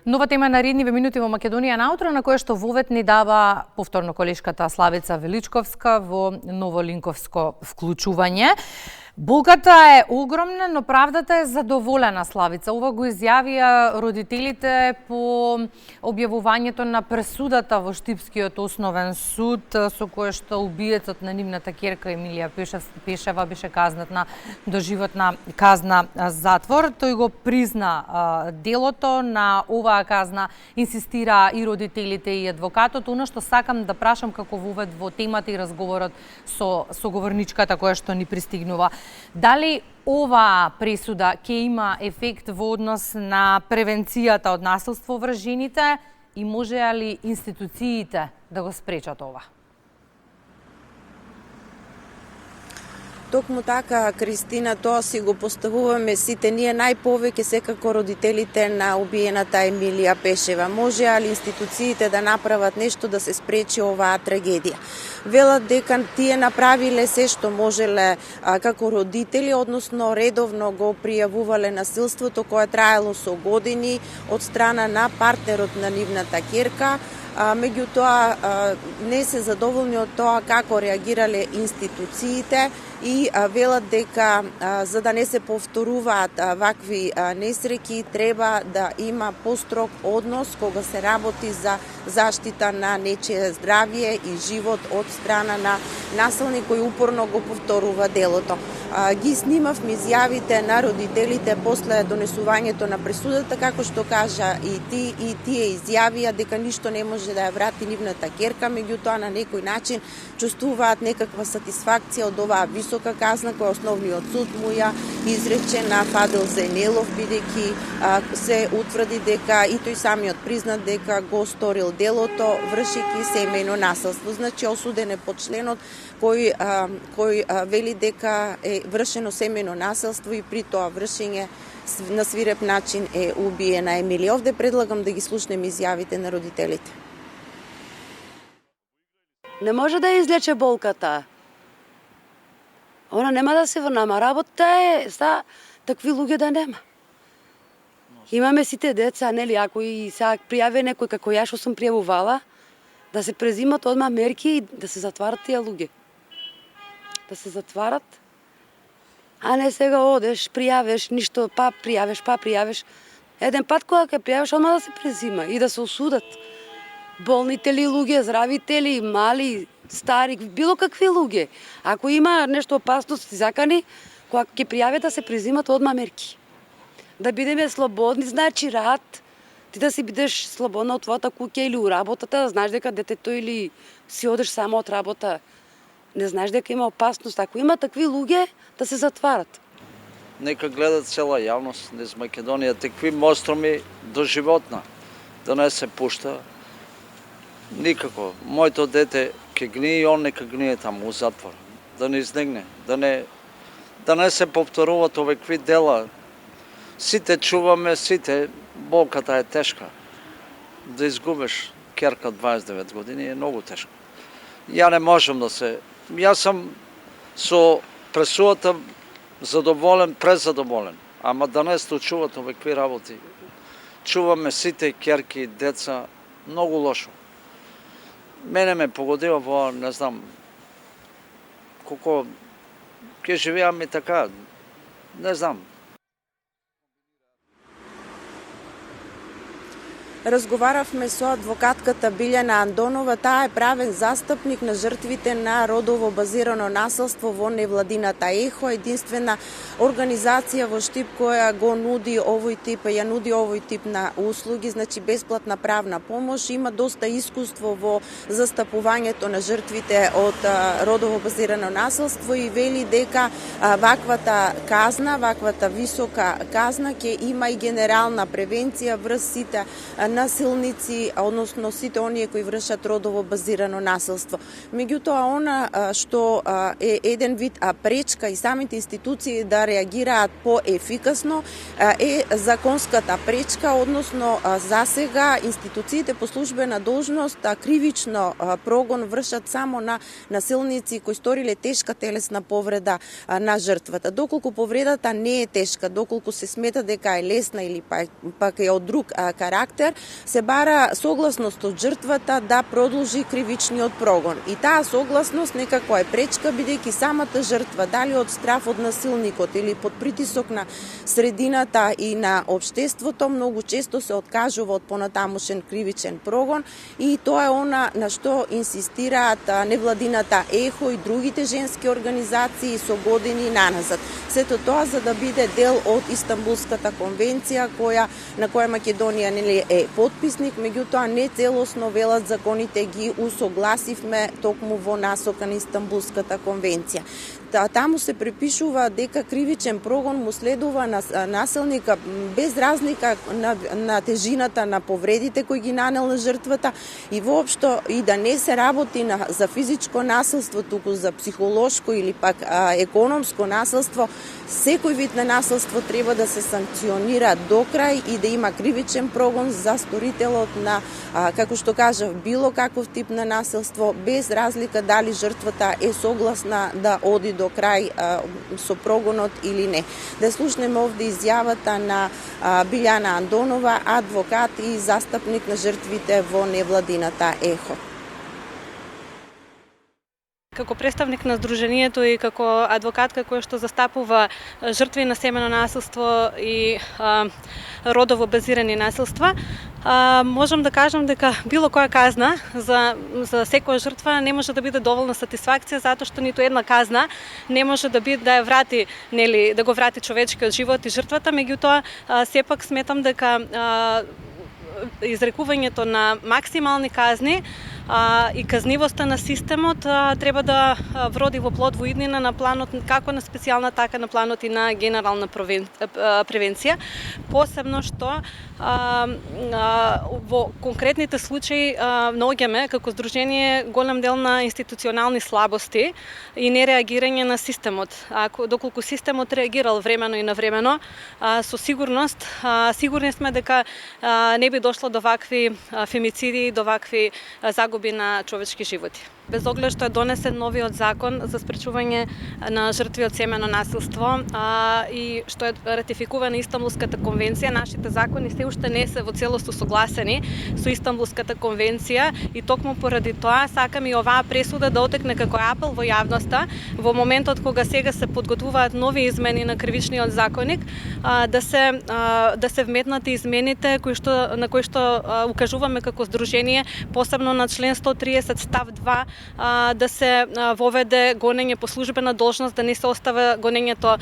Нова тема на редниве минути во Македонија наутро, на кое што вовет ни дава повторно колешката Славица Величковска во новолинковско вклучување. Болката е огромна, но правдата е задоволена, Славица. Ова го изјавија родителите по објавувањето на пресудата во Штипскиот основен суд, со кое што убиецот на нивната ќерка Емилија Пешева беше казнат на доживотна казна затвор. Тој го призна делото, на оваа казна инсистира и родителите и адвокатот. Оно што сакам да прашам како вовед во темата и разговорот со соговорничката која што ни пристигнува. Дали оваа пресуда ќе има ефект во однос на превенцијата од насилство врз жените и можеа ли институциите да го спречат ова? Токму така, Кристина, тоа си го поставуваме сите ние најповеќе секако родителите на убиената Емилија Пешева. Можеа ли институциите да направат нешто да се спречи оваа трагедија? Велат дека тие направиле се што можеле како родители, односно редовно го пријавувале насилството кое траело со години од страна на партнерот на нивната ќерка. Меѓутоа не се задоволни од тоа како реагирале институциите и велат дека за да не се повторуваат вакви несреќи треба да има построг однос кога се работи за заштита на нечие здравје и живот од страна на насилник кој упорно го повторува делото. Ги снимавме изјавите на родителите после донесувањето на пресудата, како што кажа и тие изјавија дека ништо не може да ја врати нивната ќерка, меѓутоа на некој начин чувствуваат некаква сатисфакција од оваа висока казна која основниот суд му ја изрече на Фадил Зенелов, бидејќи се утврди дека и тој самиот признат дека го сторил делото вршејќи семејно насилство. Значи осуден е по членот кој вели дека е вршено семејно насилство и при тоа вршење на свиреп начин е убиена Емилија. Овде предлагам да ги слушнеме изјавите на родителите. Не може да излече болката. Она нема да се врнама. Работа е такви луѓе да нема. Имаме сите деца, нели, ако и сега пријави некој како ја што сум пријавувала, да се презимат одма мерки и да се затварат тие луѓе. Да се затварат, а не сега одеш, пријавиш, ништо, па пријавиш. Еден пат кога ќе пријавиш, одма да се презима и да се осудат. Болните ли луѓе, здравите ли, мали, стари, било какви луѓе. Ако има нешто опасност закани, кога ќе пријавят да се презимат одма мерки. Да бидеме слободни, значи рад, ти да си бидеш слободна од твојата куќа или у работата, да знаеш дека детето или си одеш само од работа, не знаеш дека има опасност. Ако има такви луѓе, да се затварат. Нека гледат цела јавност низ Македонија такви монструми до животна, да не се пушта. Никако. Моето дете ќе гние и он нека гние таму у затвор. Да не изнегне, да не се повторуваат овакви дела. Сите чуваме, сите, болката е тешка. Да изгубиш ќерка 29 години е многу тешко. Ја не можам да се... Јас сум со пресудата задоволен, презадоволен. Ама да не случуваат овакви работи. Чуваме сите ќерки, деца, многу лошо. Мене ме погодива во, не знам, колко ќе живеам и така, не знам. Разговаравме со адвокатката Билјана Андонова, таа е правен застапник на жртвите на родово базирано насилство во невладината ЕХО, единствена организација во Штип која го нуди овој тип на услуги, значи бесплатна правна помош, има доста искуство во застапувањето на жртвите од родово базирано насилство и вели дека ваквата висока казна ќе има и генерална превенција врз сите насилници, односно сите оние кои вршат родово базирано насилство. Меѓутоа, она што е еден вид пречка и самите институции да реагираат поефикасно е законската пречка, односно засега институциите по службена должност кривично прогон вршат само на насилници кои сториле тешка телесна повреда на жртвата. Доколку повредата не е тешка, доколку се смета дека е лесна или пак е од друг карактер, се бара согласност од жртвата да продолжи кривичниот прогон. И таа согласност некако е пречка, бидејќи самата жртва, дали од страф од насилникот или под притисок на средината и на општеството, многу често се откажува од понатамошен кривичен прогон, и тоа е она на што инсистираат невладината ЕХО и другите женски организации со години наназад. Сето тоа за да биде дел од Истанбулската конвенција на која Македонија е потписник, меѓутоа не целосно велат законите ги усогласивме токму во насока на Истанбулската конвенција. Таму се препишува дека кривичен прогон му следува на насилника без разлика на тежината на повредите кои ги нанел на жртвата и воопшто и да не се работи за физичко насилство, туку за психолошко или пак економско насилство. Секој вид на насилство треба да се санкционира до крај и да има кривичен прогон за сторителот на, како што кажав, било каков тип на насилство, без разлика дали жртвата е согласна да оди до крај со прогонот или не. Да слушнеме овде изјавата на Билјана Андонова, адвокат и застапник на жртвите во невладината ЕХО. Како представник на Сдруженијето и како адвокатка која што застапува жртви на семено насилство и родово базирани насилства, можам да кажам дека било која казна за секоја жртва не може да биде доволна сатисфакција, затоа што ниту една казна не може да ја врати, нели, да го врати човечкиот живот и жртвата, меѓутоа сепак сметам дека изрекувањето на максимални казни и казнивоста на системот треба да вроди во плод во иднина на планот како на специјална, така на планот и на генерална превенција. Посебно што во конкретните случаи наоѓаме како Сдружение голем дел на институционални слабости и нереагирање на системот. Доколку системот реагирал времено и навремено, со сигурност, сигурни сме дека не би дошло до вакви фемициди, до вакви загуби на човечки животи. Без оглед што е донесен новиот закон за спречување на жртви од семено насилство и што е ратификувана Истанбулската конвенција, нашите закони се уште не се во целост усогласени со Истанбулската конвенција и токму поради тоа сакам и оваа пресуда да отекне како апел во јавноста во моментот кога сега се подготвуваат нови измени на кривичниот законник, да се вметнат измените на кои што укажуваме како Сдружение, посебно на член 130 став 2, да се воведе гонење по службена должност, да не се остава гонењето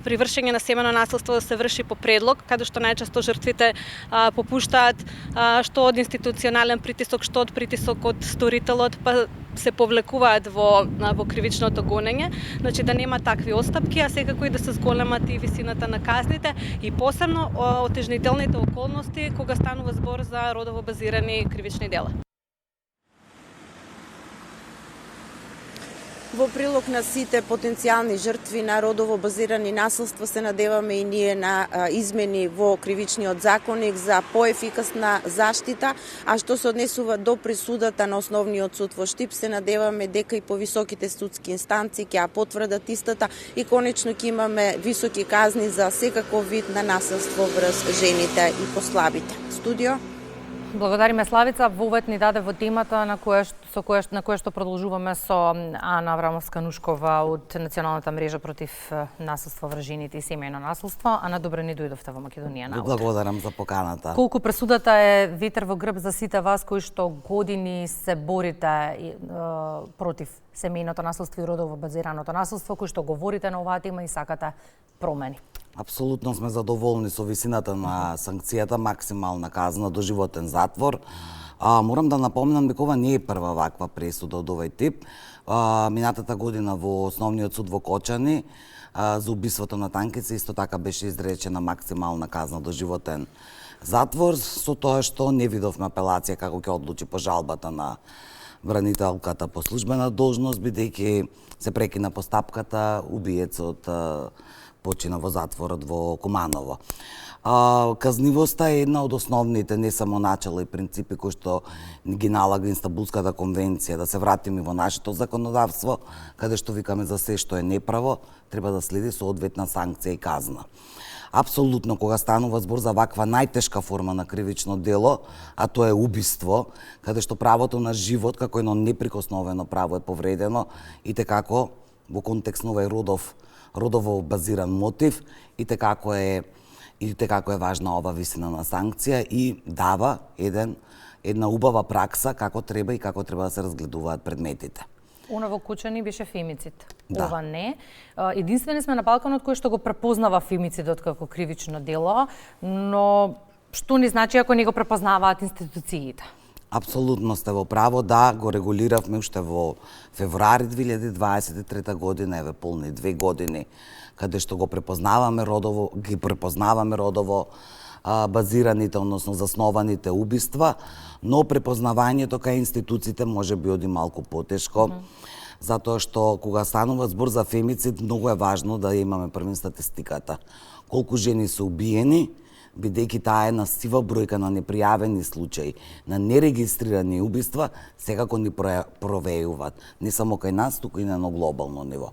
при вршење на семено насилство да се врши по предлог, каде што најчесто жртвите попуштаат што од институционален притисок, што од притисок од сторителот, па се повлекуваат во кривичното гонење, значи да нема такви остапки, а секако и да се зголемат и висината на казните и посебно отежнителните околности кога станува збор за родово базирани кривични дела. Во прилог на сите потенцијални жртви на родово базирани насилства се надеваме и ние на измени во кривичниот законник за поефикасна заштита, а што се однесува до присудата на Основниот суд во Штип, се надеваме дека и повисоките судски инстанции ќе ја потврдат истата и конечно ќе имаме високи казни за секаков вид на насилство врз жените и послабите. Студио. Благодариме Славица, вовет ни даде во темата на која што продолжуваме со Ана Аврамовска-Нушкова од Националната мрежа против насилство врз жените и семејно насилство. Ана, добре ни дојдовте во Македонија на утре. Благодарам за поканата. Колку пресудата е ветер во грб за сите вас кои што години се борите против семејното насилство и родово базираното насилство, кои што говорите на оваа тема и сакате промени. Апсолутно сме задоволни со висината на санкцијата, максимална казна до животен затвор. Морам да напомнам дека ова не е прва ваква пресуда од овој тип. Минатата година во Основниот суд во Кочани за убиството на Танкица исто така беше изречена максимална казна до животен затвор, со тоа што не видовме апелација како ќе одлучи по жалбата на бранителката по службена должност, бидејќи се прекина постапката, убиецот почина во затворот во Куманово. Казнивоста е една од основните, не само начала и принципи кои што ги налага Истанбулската конвенција, да се вратиме во нашето законодавство, каде што викаме за се што е неправо, треба да следи соодветна санкција и казна. Апсолутно, кога станува збор за ваква најтешка форма на кривично дело, а тоа е убиство, каде што правото на живот како едно неприкосновено право е повредено, и како во контекст на овај родово базиран мотив, и како е важна ова висина на санкција и дава една убава пракса како треба да се разгледуваат предметите. Оно во Кучани беше фемицид. Да. Ова не. Единствени сме на Балканот кој што го препознава фемицидот како кривично дело, но што не значи ако не го препознаваат институциите? Апсолутно сте во право, да, го регулиравме уште во февруари 2023 година, еве полни 2 години, каде што ги препознаваме родово базираните, односно заснованите убиства, но препознавањето кај институциите може би оди малку потешко, затоа што кога станува збор за фемицид, многу е важно да имаме првен статистиката. Колку жени се убиени, бидејќи таа е на сива бројка на непријавени случаи, на нерегистрирани убиства, секако ни провејуваат, не само кај нас, туку и на едно глобално ниво.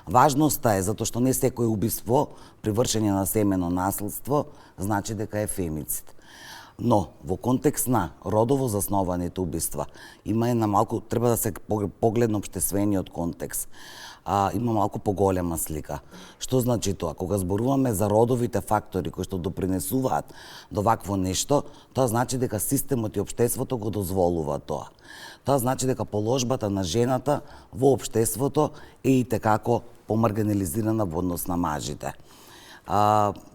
Важноста е затоа што не секој убиство при вршење на семено наследство значи дека е фемицид. Но во контекст на родово заснованите убиства има една малку, треба да се погледне општествениот контекст. Има малку поголема слика. Што значи тоа? Кога зборуваме за родовите фактори кои што допринесуваат до вакво нешто, тоа значи дека системот и општеството го дозволува тоа. Тоа значи дека положбата на жената во општеството е и како помаргинализирана во однос на мажите.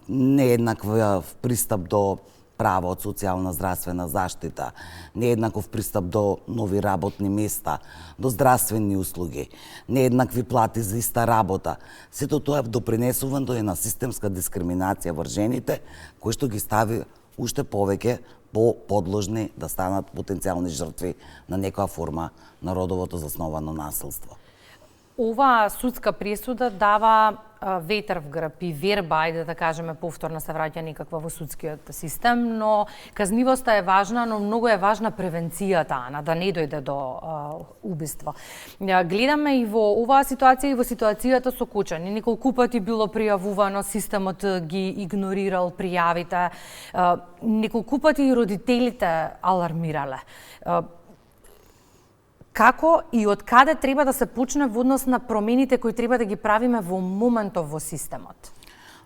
Нееднаков пристап до право од социјална здравствена заштита, нееднаков пристап до нови работни места, до здравствени услуги, нееднакви плати за иста работа. Сето тоа допринесува до една системска дискриминација врз жените, кој што ги стави уште повеќе подложни да станат потенцијални жртви на некоја форма на родовото засновано насилство. Ова судска пресуда дава ветер в грб и верба, ајде да кажеме, повторно се враќа некаква во судскиот систем, но казнивоста е важна, но многу е важна превенцијата, да не дојде до убиство. Гледаме и во оваа ситуација и во ситуацијата со Кучани. Неколку пати било пријавувано, системот ги игнорирал пријавите, неколку пати и родителите алармирале. Како и од каде треба да се почне во однос на промените кои треба да ги правиме во моментов во системот?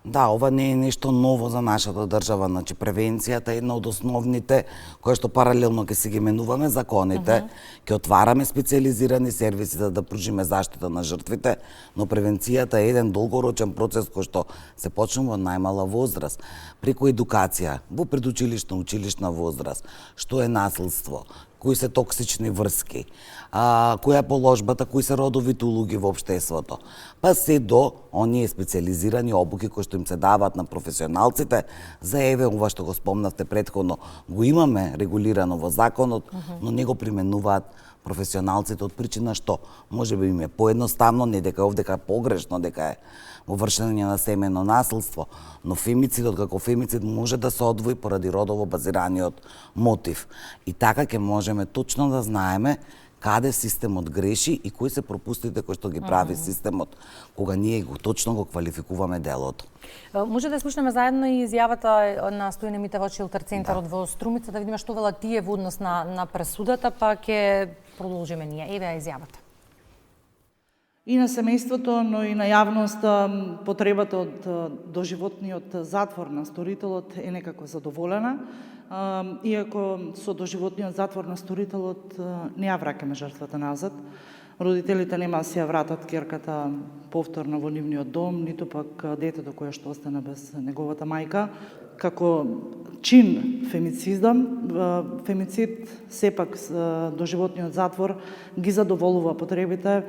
Да, ова не е нешто ново за нашата држава, значи превенцијата е една од основните кои што паралелно ќе си ги менуваме законите, ќе отвараме специјализирани сервиси за да пружиме заштита на жртвите, но превенцијата е еден долгорочен процес кој што се почнува од најмала возраст, преку едукација во предучилишна, училишна возраст, што е насилство, кои се токсични врски, која е положбата, кои се родовите улоги во општеството, па се до оние специјализирани обуки кои што им се даваат на професионалците, за еве ова што го спомнавте претходно, го имаме регулирано во законот, но не го применуваат професионалците од причина што може би им е поедноставно, не дека овдека е погрешно, дека е во вршење на семено насилство, но фемицидот како фемицид може да се одвои поради родово базираниот мотив. И така ќе можеме точно да знаеме каде системот греши и кои се пропустите кои што ги прави системот, кога ние точно го квалификуваме делото. Може да слушнеме заедно и изјавата на Стојане Митева од Шилтер центарот во Струмица, да видиме што велат тие во однос на пресудата, па ќе продолжиме ние. Еве изјавата. И на семејството, но и на јавноста, потребата од доживотниот затвор на сторителот е некако задоволена, иако со доживотниот затвор на сторителот не ја враќаме жртвата назад. Родителите нема да си ја вратат ќерката повторно во нивниот дом, ниту пак детето кое што остана без неговата мајка. Како чин фемицид, сепак доживотниот затвор ги задоволува потребите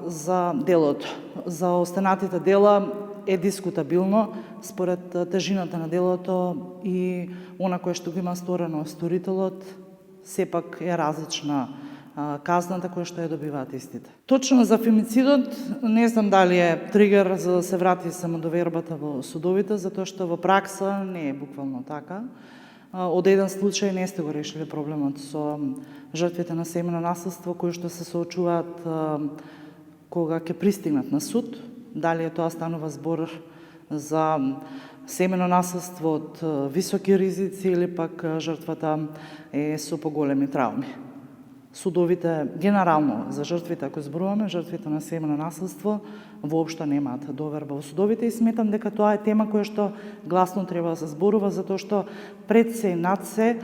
за делото. За останатите дела е дискутабилно според тежината на делото и она кое што го има сторено сторителот, сепак е различна казната која што ја добиваат истите. Точно за фемицидот не знам дали е тригер за да се врати самодовербата во судовите, затоа што во пракса не е буквално така. Од еден случај не сте го решили проблемот со жртвите на семено насилство кои што се соочуваат кога ќе пристигнат на суд, дали е тоа станува збор за семено насилство од високи ризици или пак жртвата е со поголеми трауми. Судовите, генерално за жртвите, ако зборуваме, жртвите на семено насилство, воопшто немаат доверба во судовите и сметам дека тоа е тема која што гласно треба да се зборува, затоа што пред се и над се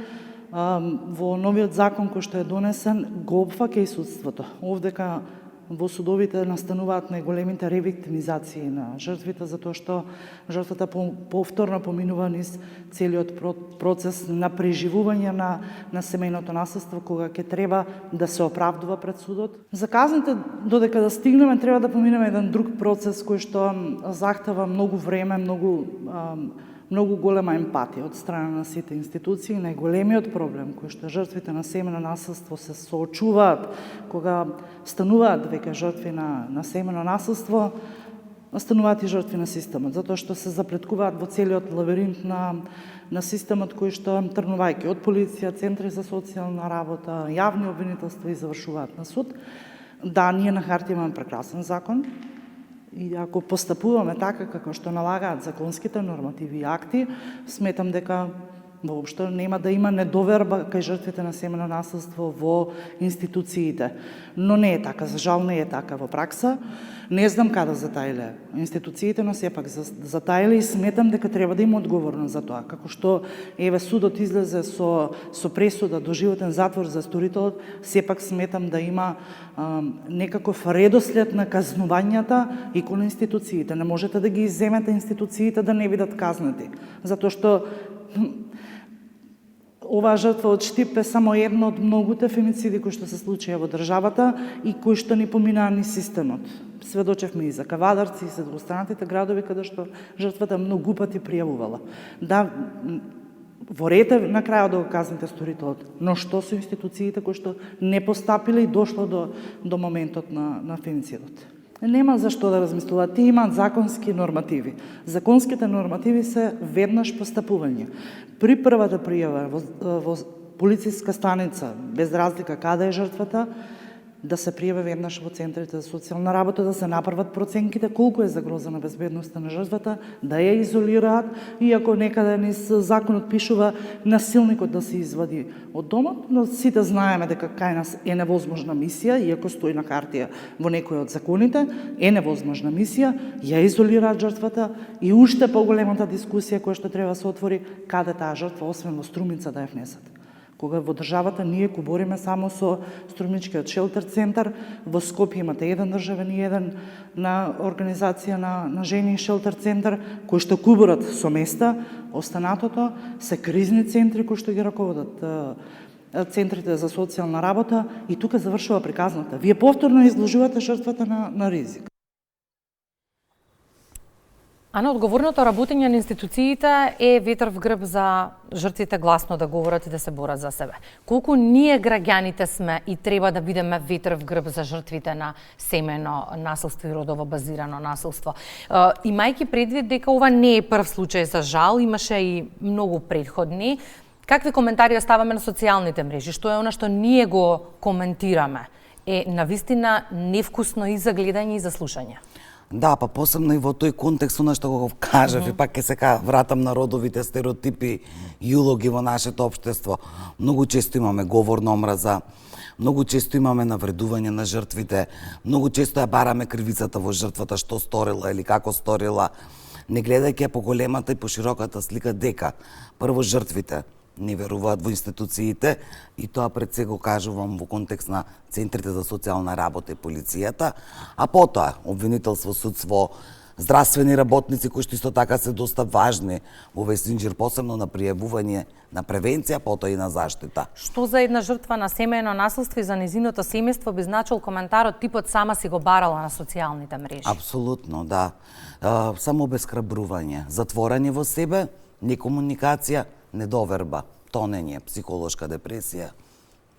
во новиот закон кој што е донесен го опфаќа и судството. Овдека во судовите настануваат најголемите ревиктимизации на жртвите, затоа што жртвата повторно поминува низ целиот процес на преживување на семејното насилство, кога ќе треба да се оправдува пред судот. За казните, додека да стигнеме, треба да поминеме еден друг процес кој што захтева многу време, многу голема емпатија од страна на сите институции. Најголемиот проблем кој што жртвите на семено насилство се соочуваат кога стануваат веќе жртви на семено насилство, стануваат и жртви на системот, затоа што се заплеткуваат во целиот лабиринт на системот кој што тргнувајќи од полиција, центри за социјална работа, јавни обвинителства и завршуваат на суд. Да, ние на хартија имаме прекрасен закон, и ако постапуваме така како што налагаат законските нормативи и акти, сметам дека воопшто нема да има недоверба кај жртвите на семено насилство во институциите. Но не е така, за жал не е така во пракса. Не знам каде затаиле институциите, но сепак затаиле и сметам дека треба да има одговорност за тоа. Како што еве судот излезе со пресуда доживотен затвор за сторителот, сепак сметам да има некаков редослед на казнувањата и кон институциите. Не можете да ги изземете институциите да не бидат казнати, затоа што оваа жртва од Штип е само едно од многуте фемициди кои што се случија во државата и кои што ни поминаа низ системот. Сведочевме и за Кавадарци и за останатите градови каде што жртвата многу пати пријавувала. Да, во ред е на крајот да го казните сторителот, но што со институциите кои што не постапиле и дошло до моментот на фемицидот? Нема за што да размислуваат. Тие имаат законски нормативи. Законските нормативи се веднаш постапување. При првата пријава во полициска станица, без разлика каде е жртвата, да се пријави веднаш во центрите за социјална работа, да се направат проценките колку е загрозена безбедноста на жртвата, да ја изолираат и ако некаде низ законот пишува насилникот да се извади од домот, но сите знаеме дека кај нас е невозможна мисија, иако стои на хартија во некој од законите, е невозможна мисија, ја изолираат жртвата и уште поголемата дискусија која што треба да се отвори каде таа жртва, освен во Струмица, да ја внесат. Кога во државата ние го бориме само со Струмичкиот шелтер центар, во Скопје имате еден државен и еден на организација на жени шелтер центар, кои што кубурат со места, останатото се кризни центри кои што ги раководат центрите за социјална работа и тука завршува приказната. Вие повторно изложувате жртвата на ризик. А на одговорното работење на институциите е ветер в грб за жртвите гласно да говорат и да се борат за себе. Колку ние граѓаните сме и треба да бидеме ветер в грб за жртвите на семено насилство и родово базирано насилство. Имајќи предвид дека ова не е прв случај за жал, имаше и многу претходни. Какви коментари оставаме на социјалните мрежи? Што е она што ние го коментираме? Е навистина невкусно и за гледање и за слушање. Да, па посебно и во тој контекст, она што го кажав, и пак ќе се вратам на родовите стереотипи и улоги во нашето општество. Многу често имаме говор на омраза, многу често имаме навредување на жртвите, многу често ја бараме кривицата во жртвата што сторила или како сторила, не гледајќи по големата и по широката слика дека прво жртвите не веруваат во институциите и тоа пред се го кажувам во контекст на центрите за социјална работа и полицијата, а потоа обвинителство, судство, здравствени работници кои што исто така се доста важни во овој синџир, посебно на пријавување на превенција, потоа и на заштита. Што за една жртва на семејно насилство и за незиното семејство би значил коментарот типот сама си го барала на социјалните мрежи? Апсолутно, да. Само обесхрабрување, затворање во себе, некомуникација, недоверба, тонење, психолошка депресија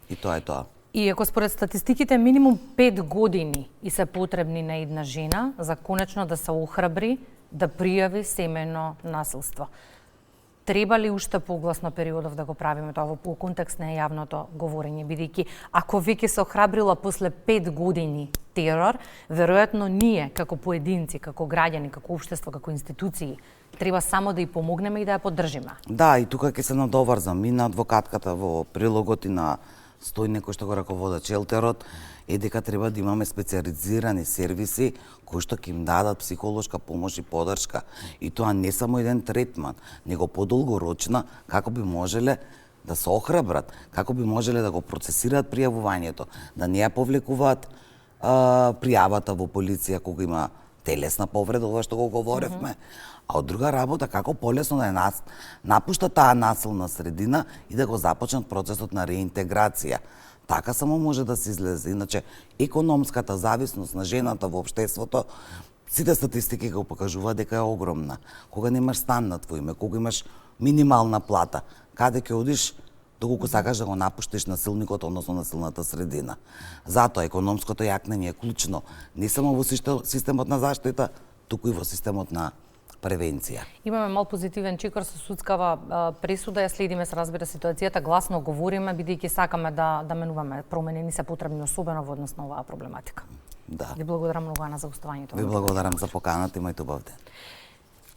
и тоа е тоа. И ако според статистиките минимум 5 години и се потребни на една жена за конечно да се охрабри да пријави семејно насилство, треба ли уште погласно периодов да го правиме тоа во контекст на јавното говорење, бидејќи ако веќе се охрабрила после 5 години терор, веројатно ние како поединци, како граѓани, како општество, како институции треба само да ја помогнеме и да ја поддржиме. Да, и тука ќе се надоврзам и на адвокатката во прилогот и на Стојне кој што го раководат шелтерот, е дека треба да имаме специјализирани сервиси кои што ќе им дадат психолошка помош и поддршка. И тоа не само еден третман, него подолгорочна, како би можеле да се охрабрат, како би можеле да го процесираат пријавувањето, да не ја повлекуваат пријавата во полиција кога има телесна повреда, ова што го говоревме, а од друга работа како полесно да ја напушта таа насилна средина и да го започнат процесот на реинтеграција. Така само може да се излезе. Иначе, економската зависност на жената во општеството, сите статистики го покажуваат дека е огромна. Кога немаш стан на твој име, кога имаш минимална плата, каде ќе одиш доколку сакаш да го напуштиш насилникот, односно насилната средина. Затоа економското јакнење е клучно не само во системот на заштита, туку и во системот на превенција. Имаме мал позитивен чекор со судскава пресуда, ја следиме се разбира ситуацијата, гласно говориме, бидејќи сакаме да менуваме промени, ни се потребни особено во однос на оваа проблематика. Да. Ви благодарам многу, Ана, за гостувањето. Ви благодарам за поканата, имајте убав ден.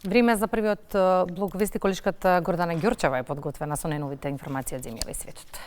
Време за првиот блог вести, колешката Гордана Ѓорчева е подготвена со најновите информации од земјава и светот.